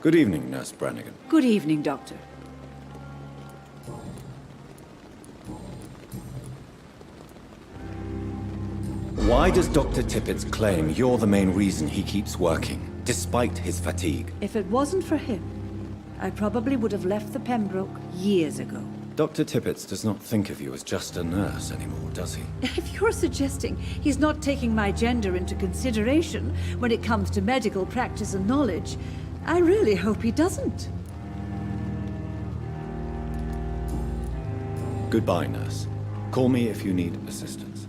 Good evening, Nurse Brannigan. Good evening, Doctor. Why does Dr. Tippett claim you're the main reason he keeps working, despite his fatigue? If it wasn't for him, I probably would have left the Pembroke years ago. Dr. Tippett does not think of you as just a nurse anymore, does he? If you're suggesting he's not taking my gender into consideration when it comes to medical practice and knowledge, I really hope he doesn't. Goodbye, nurse. Call me if you need assistance.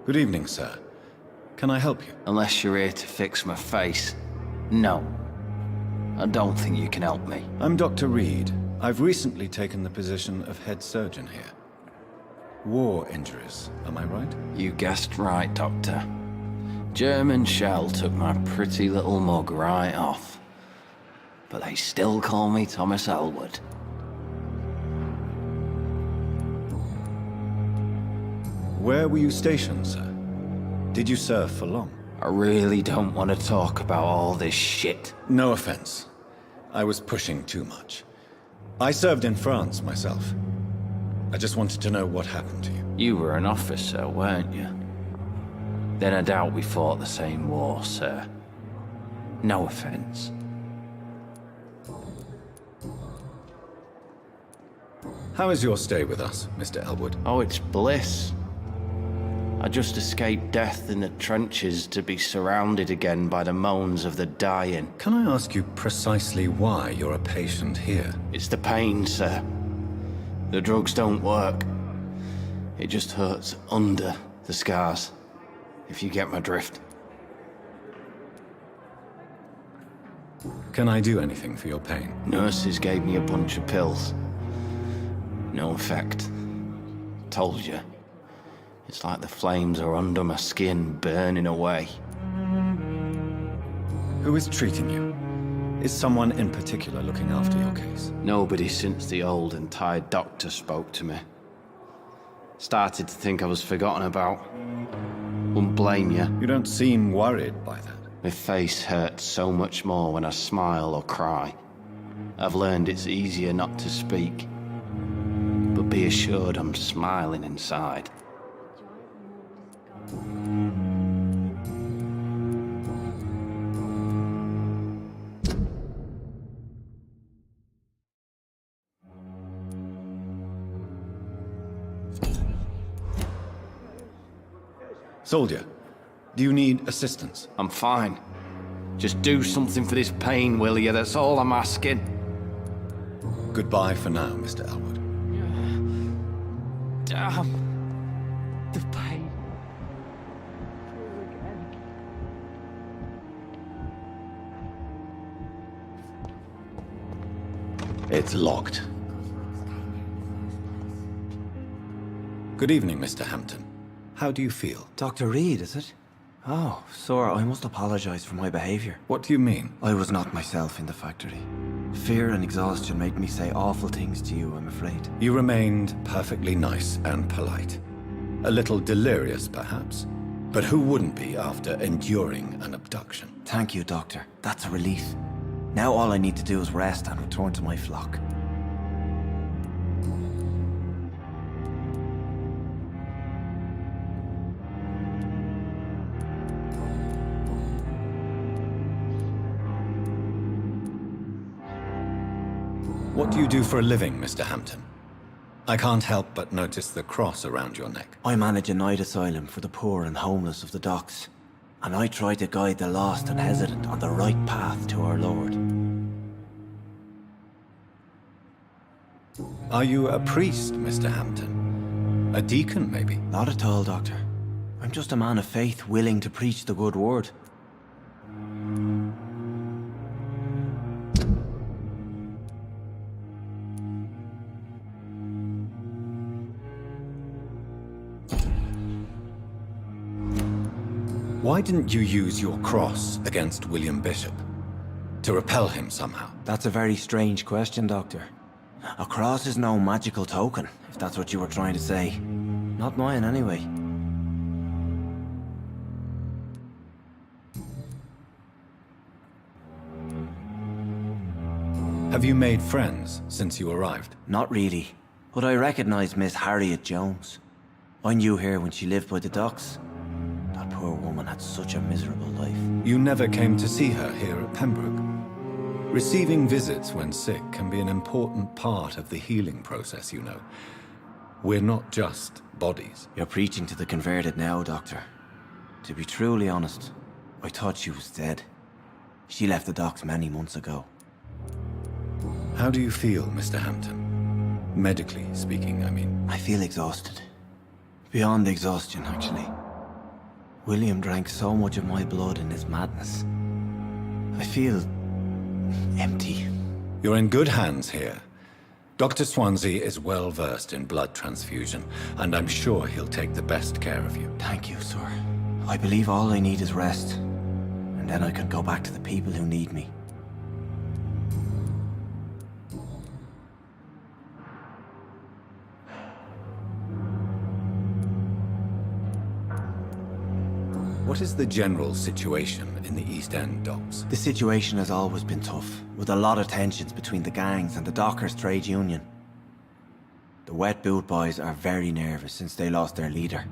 Good evening, sir. Can I help you? Unless you're here to fix my face. No. I don't think you can help me. I'm Dr. Reed. I've recently taken the position of head surgeon here. War injuries, am I right? You guessed right, Doctor. German shell took my pretty little mug right off. But they still call me Thomas Elwood. Where were you stationed, sir? Did you serve for long? I really don't want to talk about all this shit. No offense. I was pushing too much. I served in France myself. I just wanted to know what happened to you. You were an officer, weren't you? Then I doubt we fought the same war, sir. No offense. How is your stay with us, Mr. Elwood? Oh, it's bliss. I just escaped death in the trenches to be surrounded again by the moans of the dying. Can I ask you precisely why you're a patient here? It's the pain, sir. The drugs don't work. It just hurts under the scars, if you get my drift. Can I do anything for your pain? Nurses gave me a bunch of pills. No effect. Told you. It's like the flames are under my skin, burning away. Who is treating you? Is someone in particular looking after your case? Nobody since the old and tired doctor spoke to me. Started to think I was forgotten about. Wouldn't blame you. You don't seem worried by that. My face hurts so much more when I smile or cry. I've learned it's easier not to speak. But be assured I'm smiling inside. Soldier, do you need assistance? I'm fine. Just do something for this pain, will you? That's all I'm asking. Goodbye for now, Mr. Elwood. Damn. The pain. It's locked. Good evening, Mr. Hampton. How do you feel? Dr. Reed, is it? Oh, sir, I must apologize for my behavior. What do you mean? I was not myself in the factory. Fear and exhaustion made me say awful things to you, I'm afraid. You remained perfectly nice and polite. A little delirious, perhaps. But who wouldn't be after enduring an abduction? Thank you, Doctor. That's a relief. Now all I need to do is rest and return to my flock. What do you do for a living, Mr. Hampton? I can't help but notice the cross around your neck. I manage a night asylum for the poor and homeless of the docks, and I try to guide the lost and hesitant on the right path to our Lord. Are you a priest, Mr. Hampton? A deacon, maybe? Not at all, Doctor. I'm just a man of faith willing to preach the good word. Why didn't you use your cross against William Bishop? To repel him somehow? That's a very strange question, Doctor. A cross is no magical token, if that's what you were trying to say. Not mine, anyway. Have you made friends since you arrived? Not really, but I recognize Miss Harriet Jones. I knew her when she lived by the docks. That poor woman had such a miserable life. You never came to see her here at Pembroke? Receiving visits when sick can be an important part of the healing process, you know. We're not just bodies. You're preaching to the converted now, Doctor. To be truly honest, I thought she was dead. She left the docks many months ago. How do you feel, Mr. Hampton? Medically speaking, I mean. I feel exhausted. Beyond exhaustion, actually. William drank so much of my blood in his madness. I feel empty. You're in good hands here. Dr. Swansea is well versed in blood transfusion, and I'm sure he'll take the best care of you. Thank you, sir. I believe all I need is rest. And then I can go back to the people who need me. What is the general situation in the East End docks? The situation has always been tough, with a lot of tensions between the gangs and the Dockers' trade union. The Wet Boot Boys are very nervous since they lost their leader.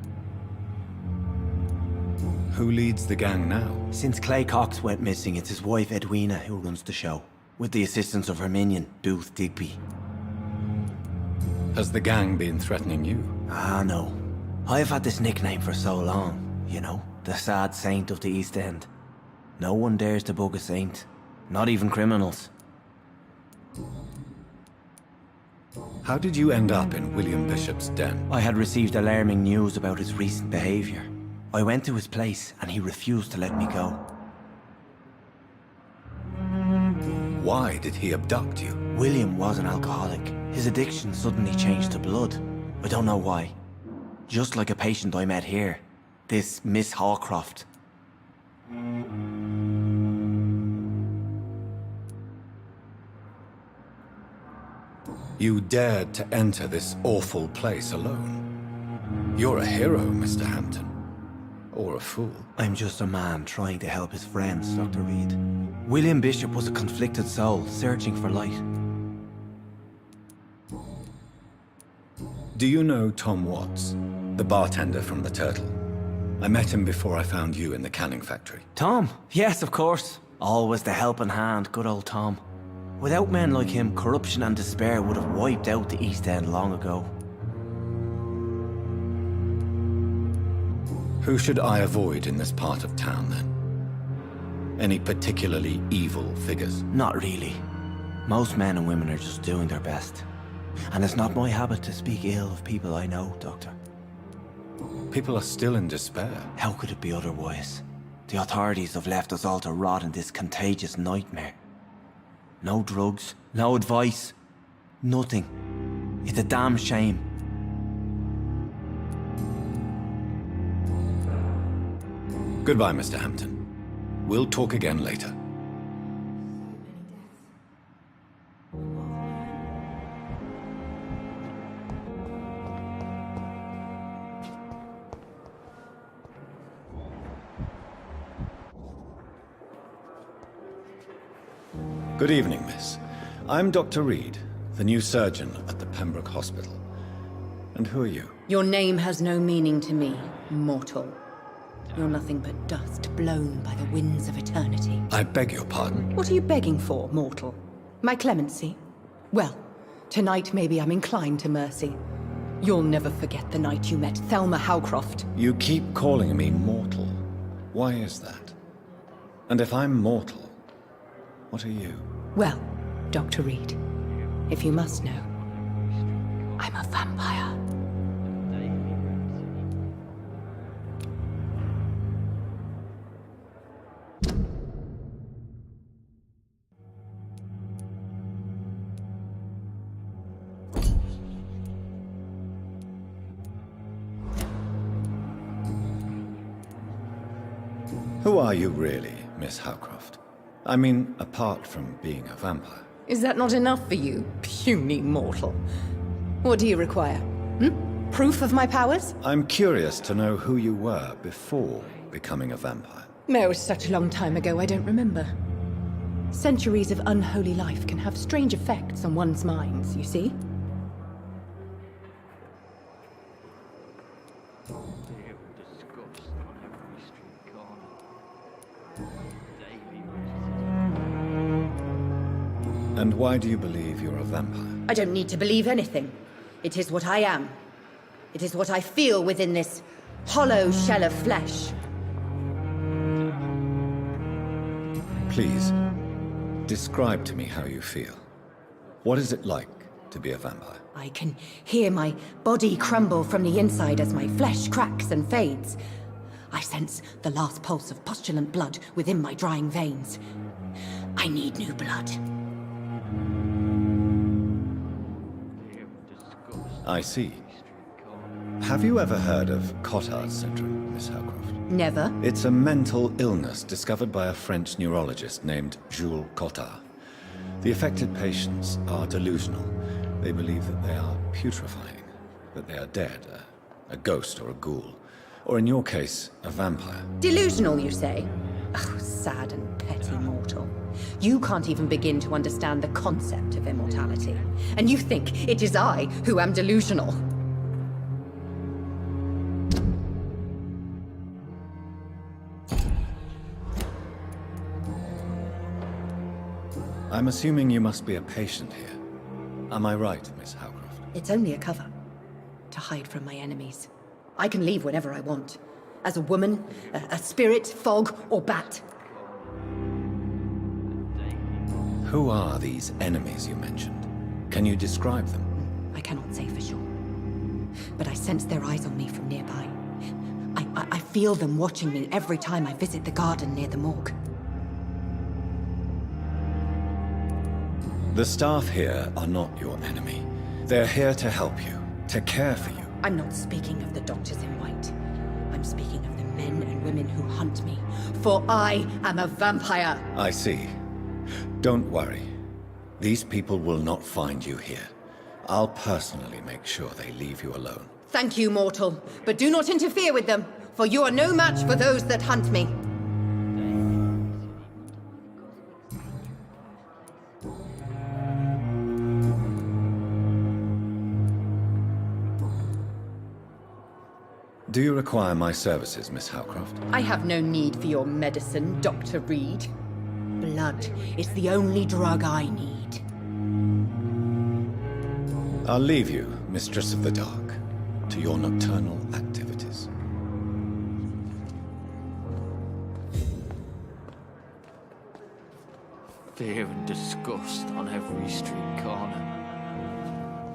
Who leads the gang now? Since Clay Cox went missing, it's his wife Edwina who runs the show, with the assistance of her minion, Booth Digby. Has the gang been threatening you? Ah, no. I've had this nickname for so long, you know, the sad saint of the East End. No one dares to bug a saint, not even criminals. How did you end up in William Bishop's den? I had received alarming news about his recent behavior. I went to his place and he refused to let me go. Why did he abduct you? William was an alcoholic. His addiction suddenly changed to blood. I don't know why. Just like a patient I met here. This Miss Hawcroft. You dared to enter this awful place alone. You're a hero, Mr. Hampton. Or a fool. I'm just a man trying to help his friends, Dr. Reed. William Bishop was a conflicted soul, searching for light. Do you know Tom Watts, the bartender from the Turtle? I met him before I found you in the canning factory. Tom? Yes, of course. Always the helping hand, good old Tom. Without men like him, corruption and despair would have wiped out the East End long ago. Who should I avoid in this part of town, then? Any particularly evil figures? Not really. Most men and women are just doing their best. And it's not my habit to speak ill of people I know, Doctor. People are still in despair. How could it be otherwise? The authorities have left us all to rot in this contagious nightmare. No drugs, no advice, nothing. It's a damn shame. Goodbye, Mr. Hampton. We'll talk again later. Good evening, miss. I'm Dr. Reed, the new surgeon at the Pembroke Hospital. And who are you? Your name has no meaning to me, mortal. You're nothing but dust blown by the winds of eternity. I beg your pardon. What are you begging for, mortal? My clemency? Well, tonight maybe I'm inclined to mercy. You'll never forget the night you met Thelma Howcroft. You keep calling me mortal. Why is that? And if I'm mortal, what are you? Well, Dr. Reed, if you must know, I'm a vampire. Who are you really, Miss Howcroft? I mean, apart from being a vampire. Is that not enough for you, puny mortal? What do you require? Proof of my powers? I'm curious to know who you were before becoming a vampire. It was such a long time ago, I don't remember. Centuries of unholy life can have strange effects on one's minds, you see? And why do you believe you're a vampire? I don't need to believe anything. It is what I am. It is what I feel within this hollow shell of flesh. Please, describe to me how you feel. What is it like to be a vampire? I can hear my body crumble from the inside as my flesh cracks and fades. I sense the last pulse of postulant blood within my drying veins. I need new blood. I see. Have you ever heard of Cotard's syndrome, Miss Howcroft? Never. It's a mental illness discovered by a French neurologist named Jules Cotard. The affected patients are delusional. They believe that they are putrefying, that they are dead, a ghost or a ghoul. Or in your case, a vampire. Delusional, you say? Oh, sad and petty mortal. You can't even begin to understand the concept of immortality. And you think it is I who am delusional. I'm assuming you must be a patient here. Am I right, Miss Howcroft? It's only a cover. To hide from my enemies. I can leave whenever I want. As a woman, a spirit, fog, or bat. Who are these enemies you mentioned? Can you describe them? I cannot say for sure. But I sense their eyes on me from nearby. I feel them watching me every time I visit the garden near the morgue. The staff here are not your enemy. They're here to help you, to care for you. I'm not speaking of the doctors in white. I'm speaking of the men and women who hunt me. For I am a vampire! I see. Don't worry. These people will not find you here. I'll personally make sure they leave you alone. Thank you, mortal. But do not interfere with them, for you are no match for those that hunt me. Do you require my services, Miss Howcroft? I have no need for your medicine, Dr. Reed. Blood is the only drug I need. I'll leave you, Mistress of the Dark, to your nocturnal activities. Fear and disgust on every street corner.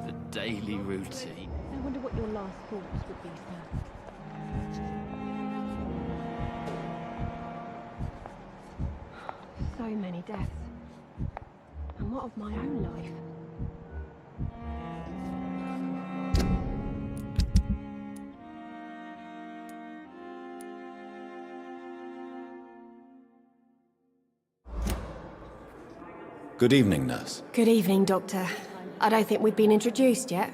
The daily routine. I wonder what your last thoughts would be, sir. So many deaths. And what of my own life? Good evening, nurse. Good evening, Doctor. I don't think we've been introduced yet.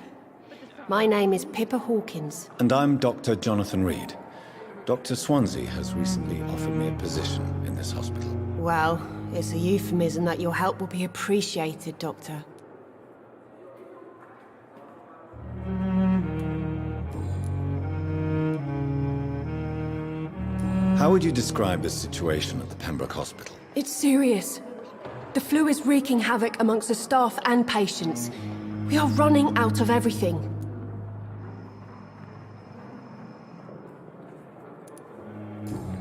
My name is Pippa Hawkins. And I'm Dr. Jonathan Reed. Dr. Swansea has recently offered me a position in this hospital. Well, it's a euphemism that your help will be appreciated, Doctor. How would you describe the situation at the Pembroke Hospital? It's serious. The flu is wreaking havoc amongst the staff and patients. We are running out of everything.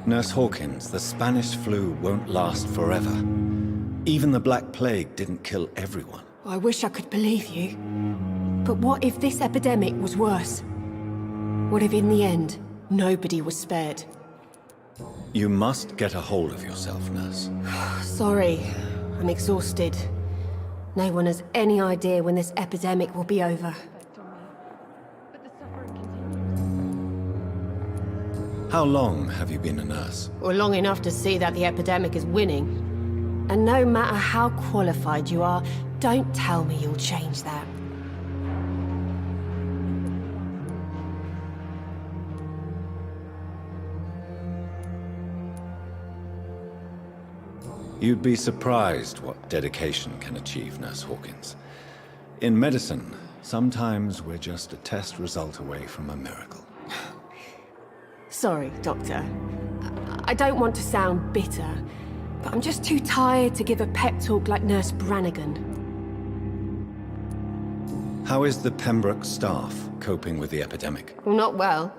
Nurse Hawkins, the Spanish flu won't last forever. Even the Black Plague didn't kill everyone. I wish I could believe you. But what if this epidemic was worse? What if in the end, nobody was spared? You must get a hold of yourself, nurse. Sorry, I'm exhausted. No one has any idea when this epidemic will be over. How long have you been a nurse? Or long enough to see that the epidemic is winning. And no matter how qualified you are, don't tell me you'll change that. You'd be surprised what dedication can achieve, Nurse Hawkins. In medicine, sometimes we're just a test result away from a miracle. Sorry, Doctor. I don't want to sound bitter, but I'm just too tired to give a pep talk like Nurse Brannigan. How is the Pembroke staff coping with the epidemic? Well, not well.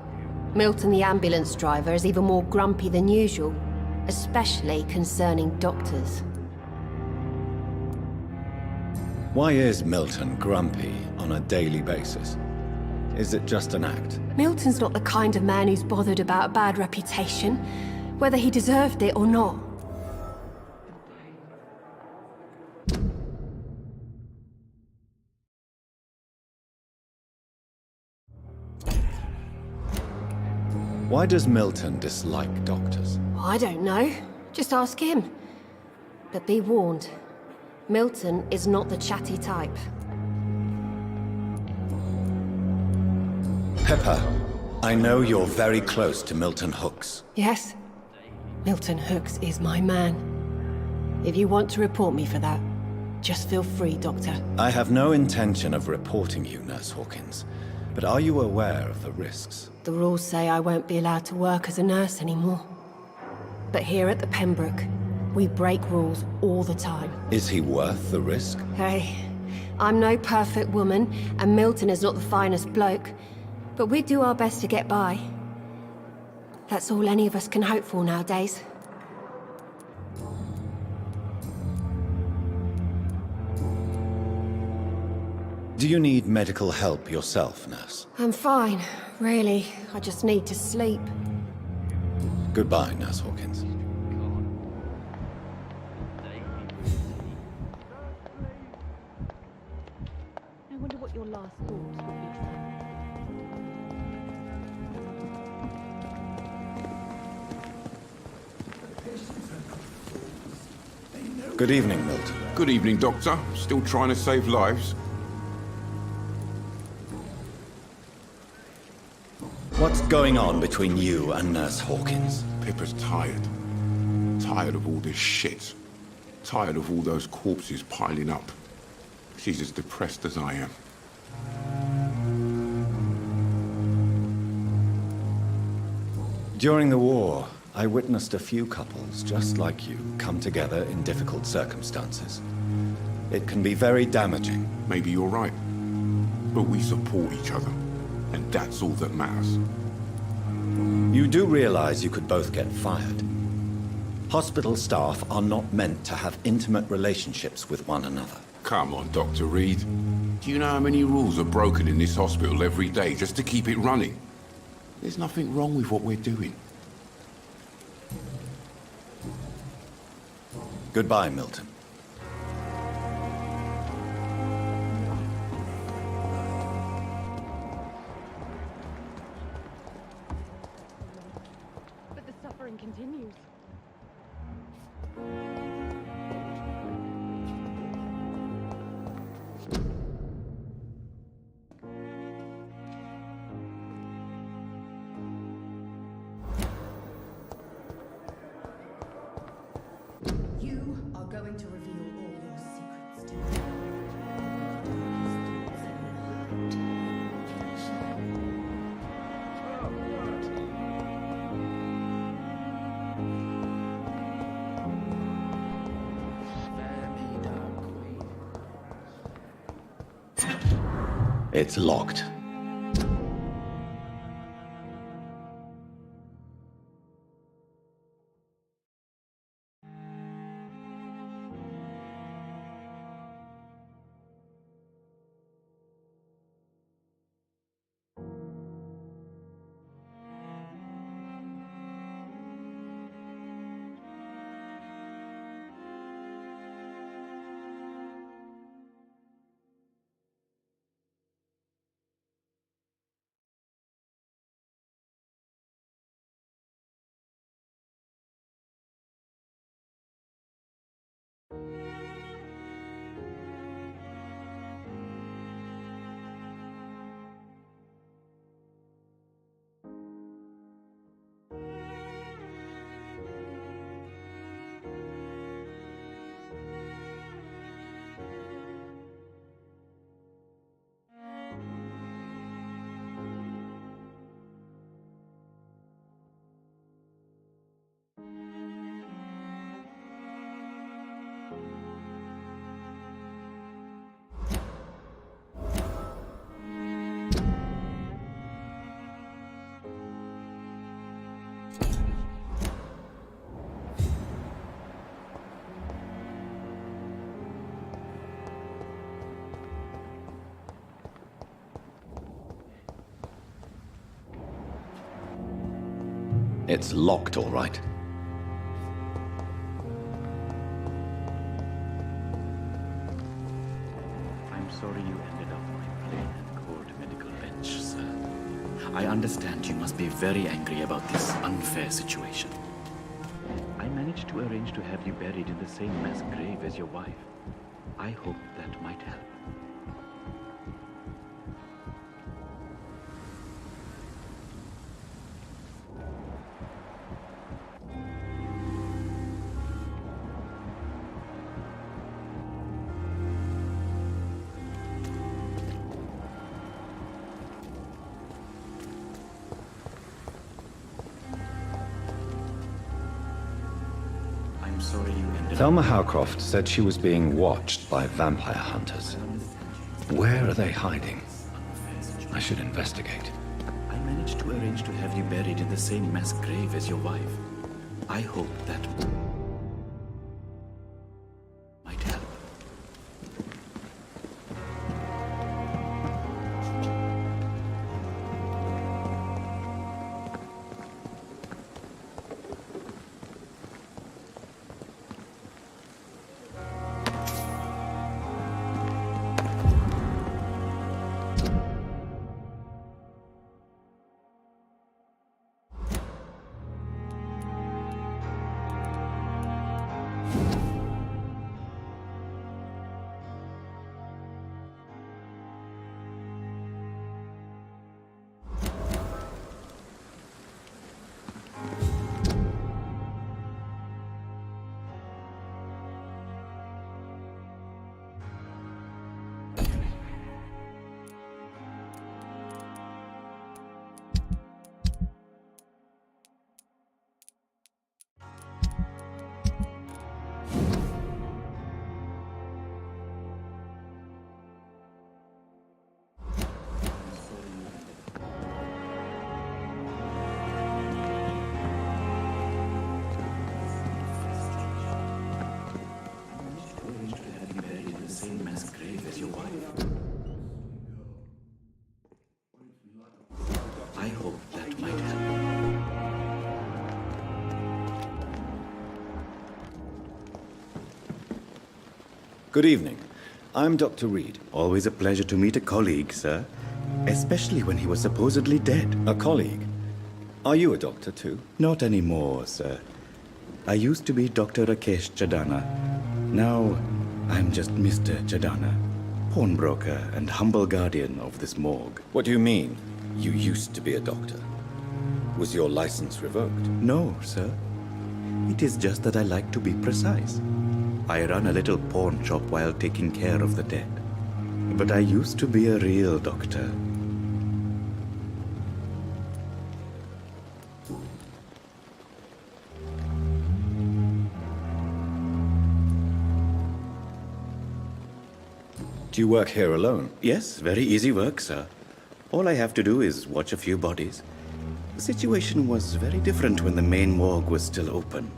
Milton, the ambulance driver, is even more grumpy than usual, especially concerning doctors. Why is Milton grumpy on a daily basis? Is it just an act? Milton's not the kind of man who's bothered about a bad reputation, whether he deserved it or not. Why does Milton dislike doctors? I don't know. Just ask him. But be warned, Milton is not the chatty type. Pepper, I know you're very close to Milton Hooks. Yes, Milton Hooks is my man. If you want to report me for that, just feel free, Doctor. I have no intention of reporting you, Nurse Hawkins. But are you aware of the risks? The rules say I won't be allowed to work as a nurse anymore. But here at the Pembroke, we break rules all the time. Is he worth the risk? Hey, I'm no perfect woman, and Milton is not the finest bloke. But we do our best to get by. That's all any of us can hope for nowadays. Do you need medical help yourself, nurse? I'm fine, really. I just need to sleep. Goodbye, Nurse Hawkins. I wonder what your last thoughts would be, sir. Good evening, Milton. Good evening, Doctor. Still trying to save lives? What's going on between you and Nurse Hawkins? Pippa's tired. Tired of all this shit. Tired of all those corpses piling up. She's as depressed as I am. During the war, I witnessed a few couples just like you come together in difficult circumstances. It can be very damaging. Maybe you're right. But we support each other. And that's all that matters. You do realize you could both get fired. Hospital staff are not meant to have intimate relationships with one another. Come on, Dr. Reed. Do you know how many rules are broken in this hospital every day just to keep it running? There's nothing wrong with what we're doing. Goodbye, Milton. But the suffering continues. You are going to reveal all your secrets to me. It's locked. It's locked, all right. I'm sorry you ended up on a plain and cold medical bench, sir. I understand you must be very angry about this unfair situation. I managed to arrange to have you buried in the same mass grave as your wife. I hope that might help. I'm sorry you ended up... Thelma Howcroft said she was being watched by vampire hunters. Where are they hiding? I should investigate. I managed to arrange to have you buried in the same mass grave as your wife. I hope that might help. I hope that might help. Good evening. I'm Dr. Reed. Always a pleasure to meet a colleague, sir. Especially when he was supposedly dead. A colleague. Are you a doctor too? Not anymore, sir. I used to be Dr. Rakesh Chadana. Now, I'm just Mr. Chadana, pawnbroker and humble guardian of this morgue. What do you mean? You used to be a doctor. Was your license revoked? No, sir. It is just that I like to be precise. I run a little pawn shop while taking care of the dead. But I used to be a real doctor. Do you work here alone? Yes, very easy work, sir. All I have to do is watch a few bodies. The situation was very different when the main morgue was still open.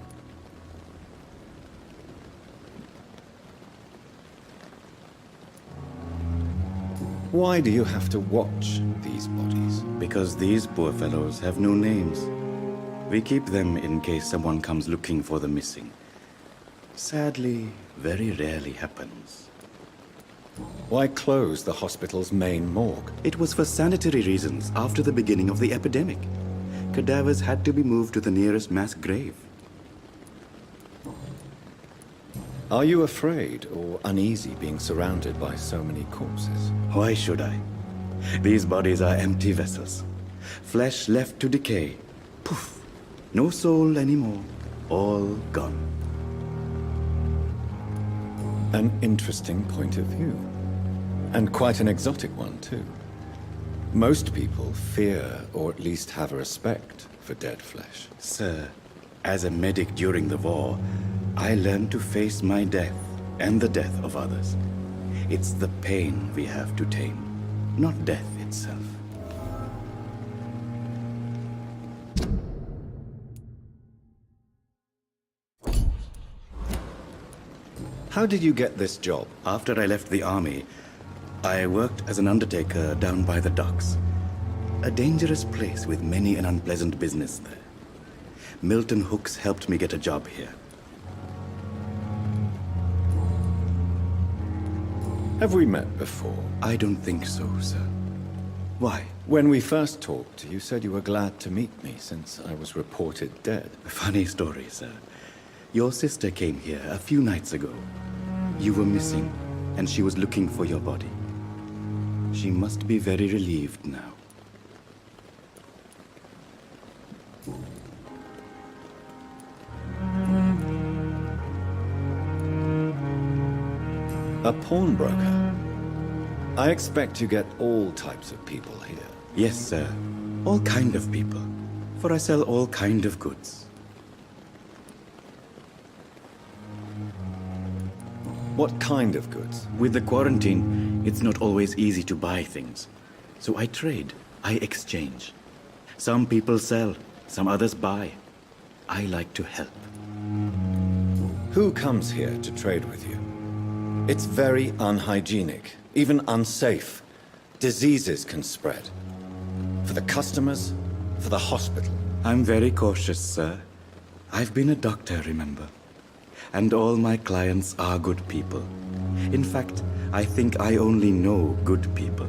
Why do you have to watch these bodies? Because these poor fellows have no names. We keep them in case someone comes looking for the missing. Sadly, very rarely happens. Why close the hospital's main morgue? It was for sanitary reasons after the beginning of the epidemic. Cadavers had to be moved to the nearest mass grave. Are you afraid or uneasy being surrounded by so many corpses? Why should I? These bodies are empty vessels. Flesh left to decay. Poof! No soul anymore. All gone. An interesting point of view. And quite an exotic one, too. Most people fear, or at least have a respect, for dead flesh. Sir, as a medic during the war, I learned to face my death and the death of others. It's the pain we have to tame, not death itself. How did you get this job? After I left the army, I worked as an undertaker down by the docks. A dangerous place with many an unpleasant business there. Milton Hooks helped me get a job here. Have we met before? I don't think so, sir. Why? When we first talked, you said you were glad to meet me since I was reported dead. Funny story, sir. Your sister came here a few nights ago. You were missing, and she was looking for your body. She must be very relieved now. A pawnbroker? I expect you get all types of people here. Yes, sir. All kind of people. For I sell all kind of goods. What kind of goods? With the quarantine, it's not always easy to buy things. So I trade. I exchange. Some people sell, some others buy. I like to help. Who comes here to trade with you? It's very unhygienic, even unsafe. Diseases can spread. For the customers, for the hospital. I'm very cautious, sir. I've been a doctor, remember? And all my clients are good people. In fact, I think I only know good people.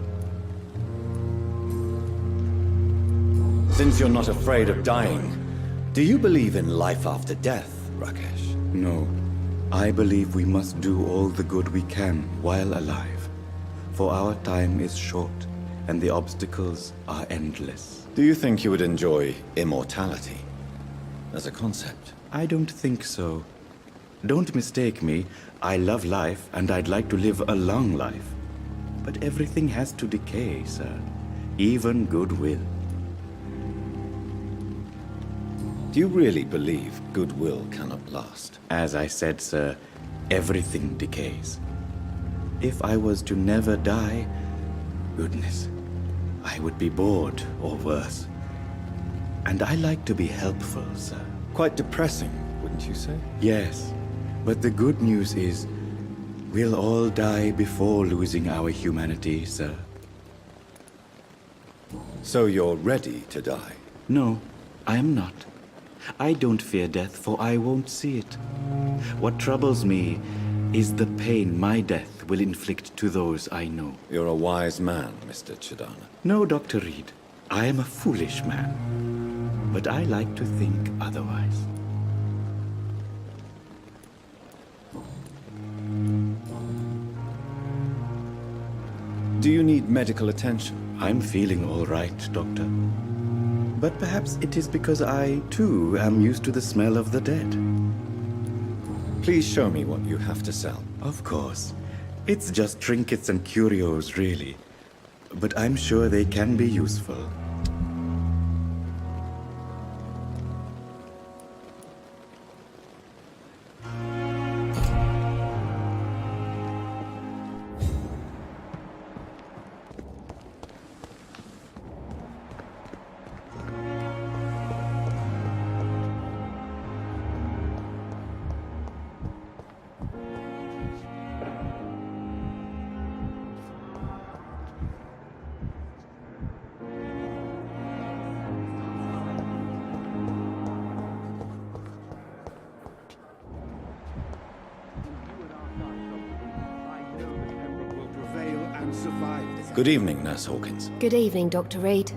Since you're not afraid of dying, do you believe in life after death, Rakesh? No. I believe we must do all the good we can while alive. For our time is short, and the obstacles are endless. Do you think you would enjoy immortality as a concept? I don't think so. Don't mistake me. I love life, and I'd like to live a long life. But everything has to decay, sir. Even goodwill. Do you really believe goodwill cannot last? As I said, sir, everything decays. If I was to never die, goodness, I would be bored or worse. And I like to be helpful, sir. Quite depressing, wouldn't you say? Yes, but the good news is, we'll all die before losing our humanity, sir. So you're ready to die? No, I am not. I don't fear death, for I won't see it. What troubles me is the pain my death will inflict to those I know. You're a wise man, Mr. Chidana. No, Dr. Reed. I am a foolish man. But I like to think otherwise. Do you need medical attention? I'm feeling all right, Doctor. But perhaps it is because I, too, am used to the smell of the dead. Please show me what you have to sell. Of course. It's just trinkets and curios, really. But I'm sure they can be useful. Good evening, Nurse Hawkins. Good evening, Dr. Reed.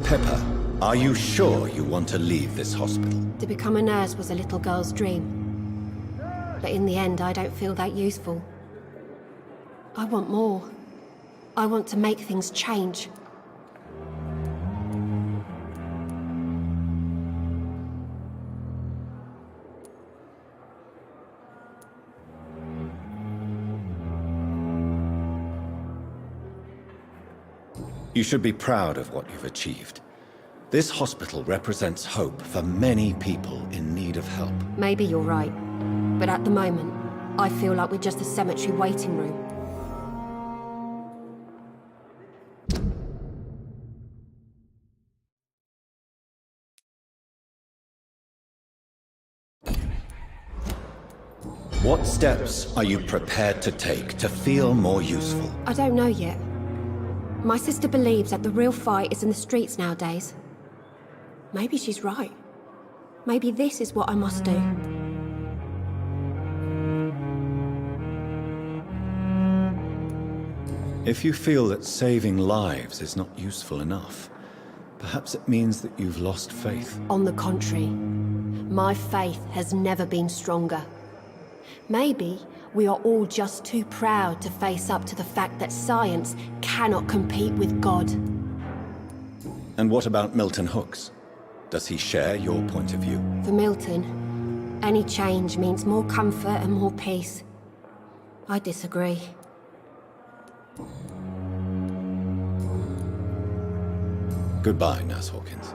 Pepper, are you sure you want to leave this hospital? To become a nurse was a little girl's dream. But in the end, I don't feel that useful. I want more. I want to make things change. You should be proud of what you've achieved. This hospital represents hope for many people in need of help. Maybe you're right. But at the moment, I feel like we're just a cemetery waiting room. What steps are you prepared to take to feel more useful? I don't know yet. My sister believes that the real fight is in the streets nowadays. Maybe she's right. Maybe this is what I must do. If you feel that saving lives is not useful enough, perhaps it means that you've lost faith. On the contrary, my faith has never been stronger. Maybe we are all just too proud to face up to the fact that science cannot compete with God. And what about Milton Hooks? Does he share your point of view? For Milton, any change means more comfort and more peace. I disagree. Goodbye, Nurse Hawkins.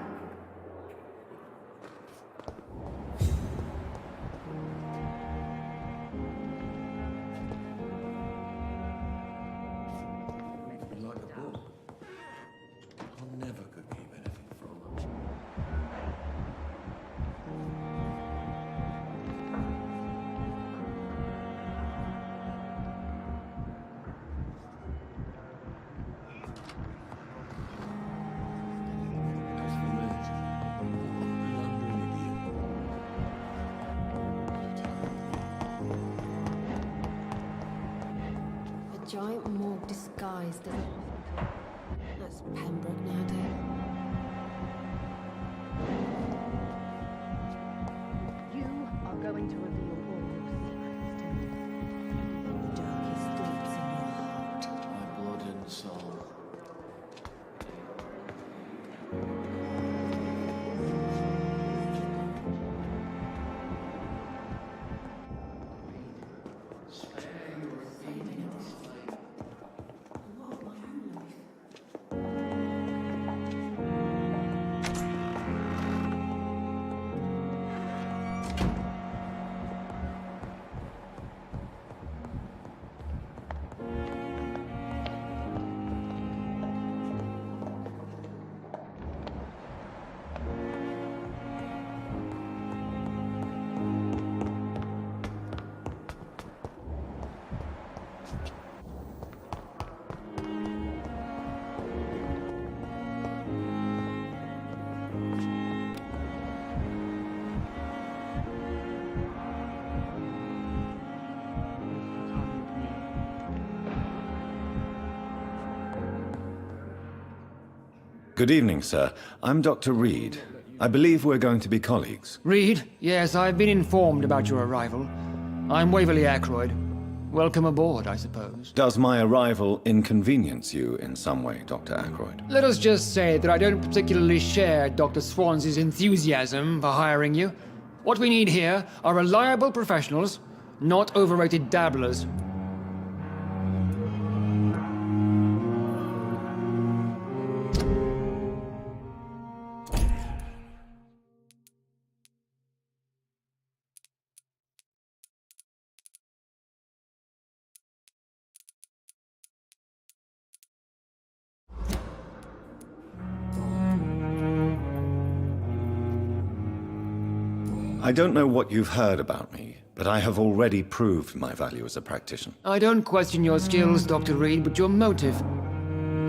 Giant morgue disguised as a hospital. That's Pembroke nowadays. You are going to reveal all your secrets to me. The darkest thoughts in your heart. My blood and soul. Good evening, sir. I'm Dr. Reed. I believe we're going to be colleagues. Reed? Yes, I've been informed about your arrival. I'm Waverly Ackroyd. Welcome aboard, I suppose. Does my arrival inconvenience you in some way, Dr. Ackroyd? Let us just say that I don't particularly share Dr. Swans's enthusiasm for hiring you. What we need here are reliable professionals, not overrated dabblers. I don't know what you've heard about me, but I have already proved my value as a practitioner. I don't question your skills, Dr. Reed, but your motive.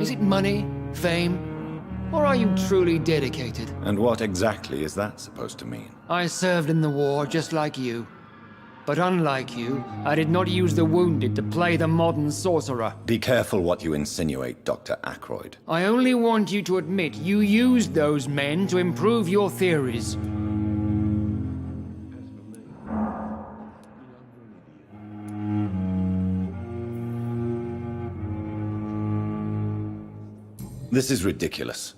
Is it money, fame, or are you truly dedicated? And what exactly is that supposed to mean? I served in the war just like you. But unlike you, I did not use the wounded to play the modern sorcerer. Be careful what you insinuate, Dr. Ackroyd. I only want you to admit you used those men to improve your theories. This is ridiculous.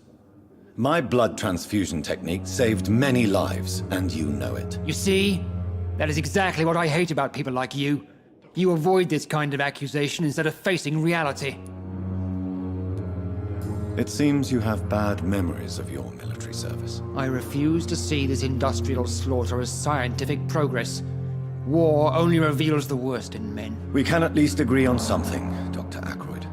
My blood transfusion technique saved many lives, and you know it. You see? That is exactly what I hate about people like you. You avoid this kind of accusation instead of facing reality. It seems you have bad memories of your military service. I refuse to see this industrial slaughter as scientific progress. War only reveals the worst in men. We can at least agree on something, Dr. Ackroyd.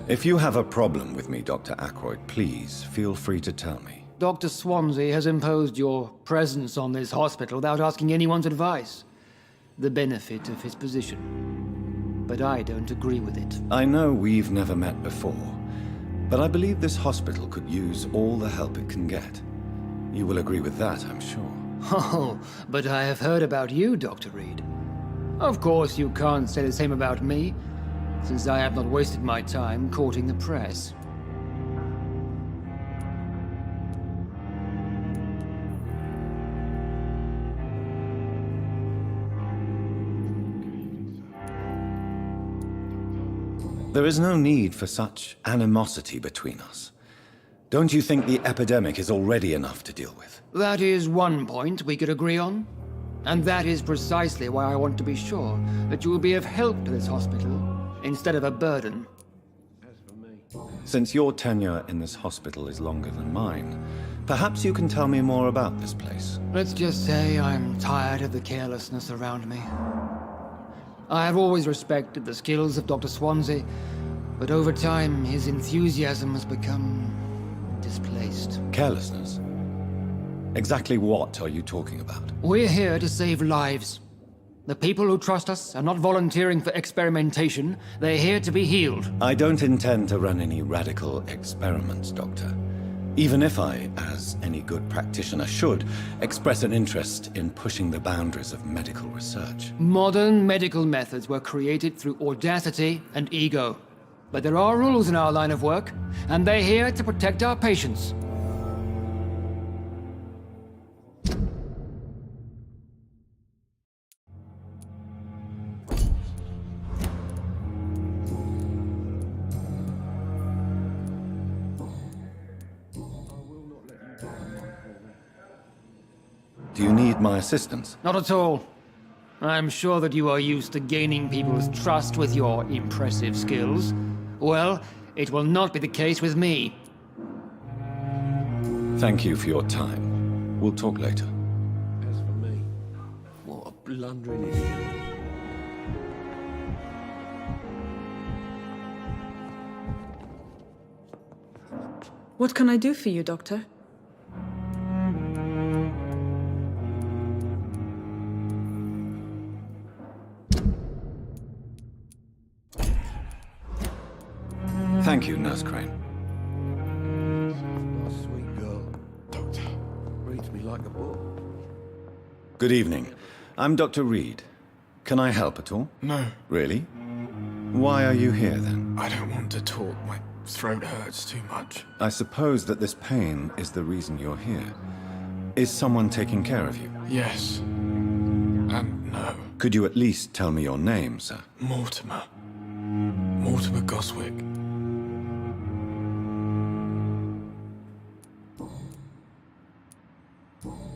If you have a problem with me, Dr. Ackroyd, please feel free to tell me. Dr. Swansea has imposed your presence on this hospital without asking anyone's advice. The benefit of his position. but I don't agree with it. I know we've never met before, but I believe this hospital could use all the help it can get. You will agree with that, I'm sure. Oh, but I have heard about you, Dr. Reed. Of course, you can't say the same about me, since I have not wasted my time courting the press. There is no need for such animosity between us. Don't you think the epidemic is already enough to deal with? That is one point we could agree on. And that is precisely why I want to be sure that you will be of help to this hospital, instead of a burden. Since your tenure in this hospital is longer than mine, perhaps you can tell me more about this place. Let's just say I'm tired of the carelessness around me. I have always respected the skills of Dr. Swansea, but over time his enthusiasm has become displaced. Carelessness? Exactly what are you talking about? We're here to save lives. The people who trust us are not volunteering for experimentation. They're here to be healed. I don't intend to run any radical experiments, Doctor. Even if I, as any good practitioner should, express an interest in pushing the boundaries of medical research. Modern medical methods were created through audacity and ego. But there are rules in our line of work, and they're here to protect our patients. Do you need my assistance? Not at all. I'm sure that you are used to gaining people's trust with your impressive skills. Well, it will not be the case with me. Thank you for your time. We'll talk later. As for me, what a blundering idiot. What can I do for you, Doctor? Thank you, Nurse Crane. Nice, sweet girl. Doctor, reads me like a book. Good evening. I'm Dr. Reed. Can I help at all? No, Really? Why are you here, then? I don't want to talk. My throat hurts too much. I suppose that this pain is the reason you're here. Is someone taking care of you? Yes. And no. Could you at least tell me your name, sir? Mortimer. Mortimer Goswick.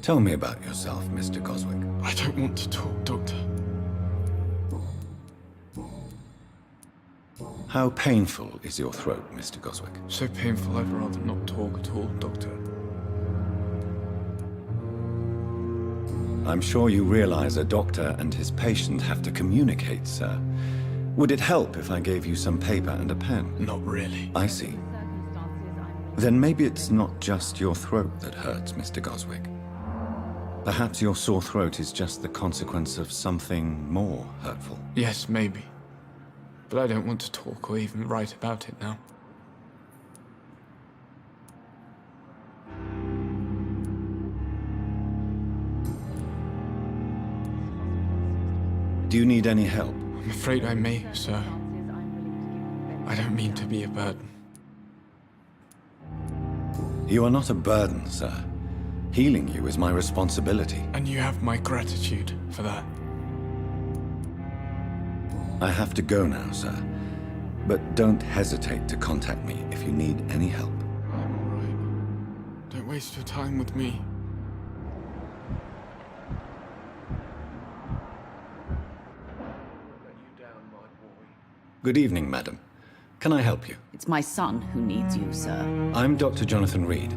Tell me about yourself, Mr. Goswick. I don't want to talk, Doctor. How painful is your throat, Mr. Goswick? So painful I'd rather not talk at all, Doctor. I'm sure you realize a doctor and his patient have to communicate, sir. Would it help if I gave you some paper and a pen? Not really. I see. Then maybe it's not just your throat that hurts, Mr. Goswick. Perhaps your sore throat is just the consequence of something more hurtful. Yes, maybe. But I don't want to talk or even write about it now. Do you need any help? I'm afraid I may, sir. I don't mean to be a burden. You are not a burden, sir. Healing you is my responsibility. And you have my gratitude for that. I have to go now, sir. But don't hesitate to contact me if you need any help. I'm all right. Don't waste your time with me. Good evening, madam. Can I help you? It's my son who needs you, sir. I'm Dr. Jonathan Reed.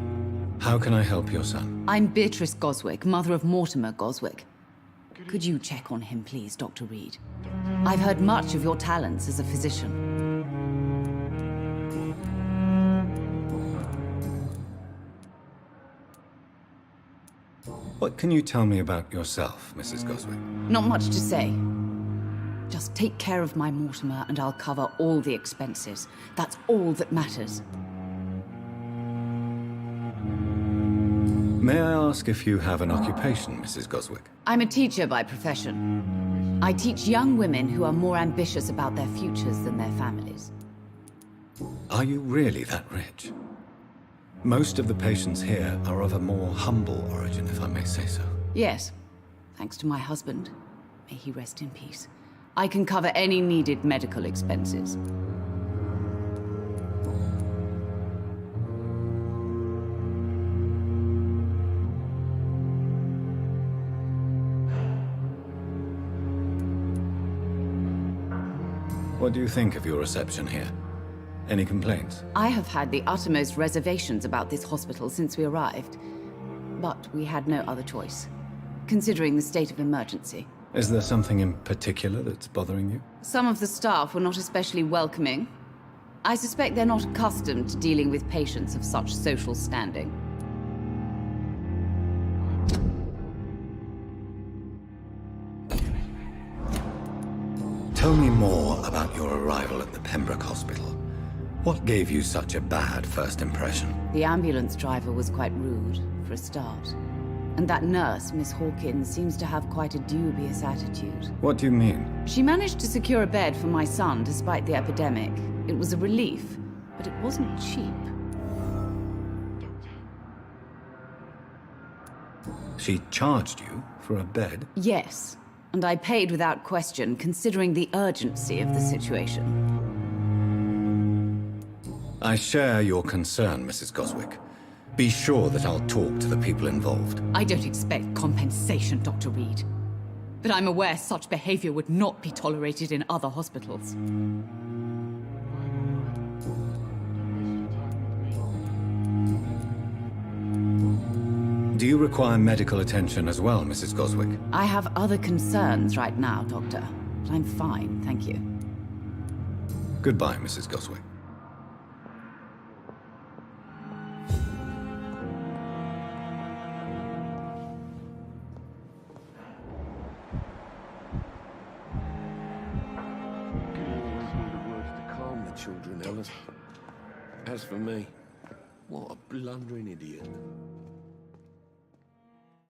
How can I help your son? I'm Beatrice Goswick, mother of Mortimer Goswick. Could you check on him, please, Dr. Reed? I've heard much of your talents as a physician. What can you tell me about yourself, Mrs. Goswick? Not much to say. Just take care of my Mortimer and I'll cover all the expenses. That's all that matters. May I ask if you have an occupation, Mrs. Goswick? I'm a teacher by profession. I teach young women who are more ambitious about their futures than their families. Are you really that rich? Most of the patients here are of a more humble origin, if I may say so. Yes, thanks to my husband. May he rest in peace. I can cover any needed medical expenses. What do you think of your reception here? Any complaints? I have had the uttermost reservations about this hospital since we arrived. But we had no other choice, considering the state of emergency. Is there something in particular that's bothering you? Some of the staff were not especially welcoming. I suspect they're not accustomed to dealing with patients of such social standing. Tell me more about your arrival at the Pembroke Hospital. What gave you such a bad first impression? The ambulance driver was quite rude, for a start. And that nurse, Miss Hawkins, seems to have quite a dubious attitude. What do you mean? She managed to secure a bed for my son despite the epidemic. It was a relief, but it wasn't cheap. She charged you for a bed? Yes, and I paid without question, considering the urgency of the situation. I share your concern, Mrs. Goswick. Be sure that I'll talk to the people involved. I don't expect compensation, Dr. Reed. But I'm aware such behavior would not be tolerated in other hospitals. Do you require medical attention as well, Mrs. Goswick? I have other concerns right now, Doctor. But I'm fine, thank you. Goodbye, Mrs. Goswick. Children, Ellen. As for me, what a blundering idiot.